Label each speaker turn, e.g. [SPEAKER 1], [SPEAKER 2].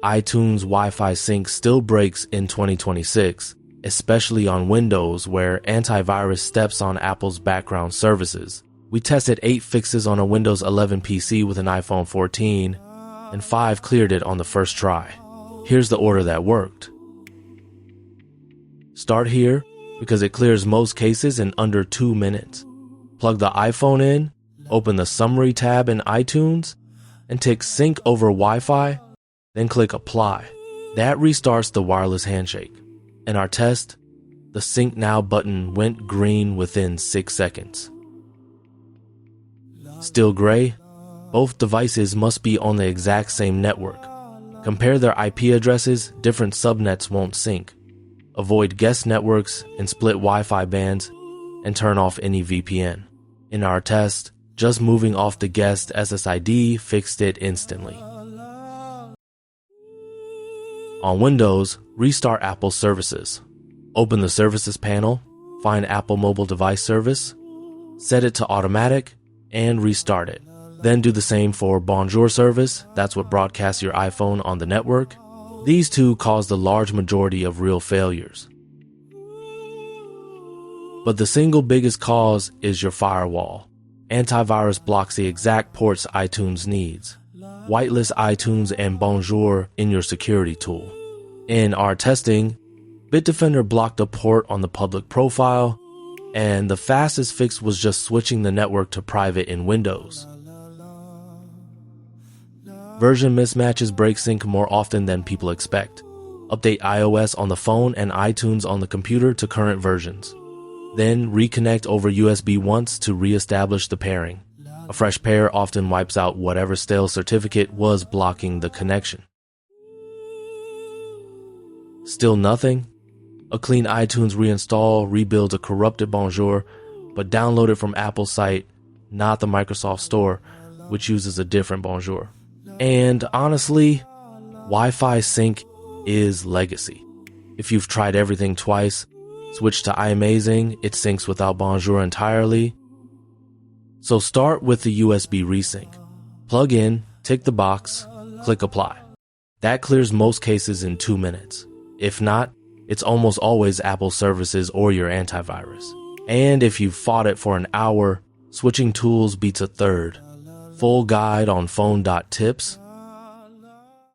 [SPEAKER 1] iTunes Wi-Fi sync still breaks in 2026, especially on Windows where antivirus steps on Apple's background services. We tested 8 fixes on a Windows 11 PC with an iPhone 14, and 5 cleared it on the first try. Here's the order that worked. Start here because it clears most cases in under 2 minutes. Plug the iPhone in, open the Summary tab in iTunes, and tick Sync over Wi-Fi, then click Apply. That restarts the wireless handshake. In our test, the Sync Now button went green within 6 seconds. Still gray? Both devices must be on the exact same network. Compare their IP addresses, different subnets won't sync. Avoid guest networks and split Wi-Fi bands, and turn off any VPN. In our test, just moving off the guest SSID fixed it instantly. On Windows, restart Apple services. Open the Services panel, find Apple Mobile Device Service, set it to automatic, and restart it. Then do the same for Bonjour service, that's what broadcasts your iPhone on the network. These two cause the large majority of real failures. But the single biggest cause is your firewall. Antivirus blocks the exact ports iTunes needs. Whitelist iTunes and Bonjour in your security tool. In our testing, Bitdefender blocked a port on the public profile, and the fastest fix was just switching the network to private in Windows. Version mismatches break sync more often than people expect. Update iOS on the phone and iTunes on the computer to current versions. Then reconnect over USB once to re-establish the pairing. A fresh pair often wipes out whatever stale certificate was blocking the connection. Still nothing? A clean iTunes reinstall rebuilds a corrupted Bonjour, but download it from Apple's site, not the Microsoft Store, which uses a different Bonjour. And honestly, Wi-Fi sync is legacy. If you've tried everything twice, switch to iAmazing, it syncs without Bonjour entirely. So start with the USB resync. Plug in, tick the box, click Apply. That clears most cases in 2 minutes. If not, it's almost always Apple services or your antivirus. And if you've fought it for an hour, switching tools beats a third. Full guide on phone.tips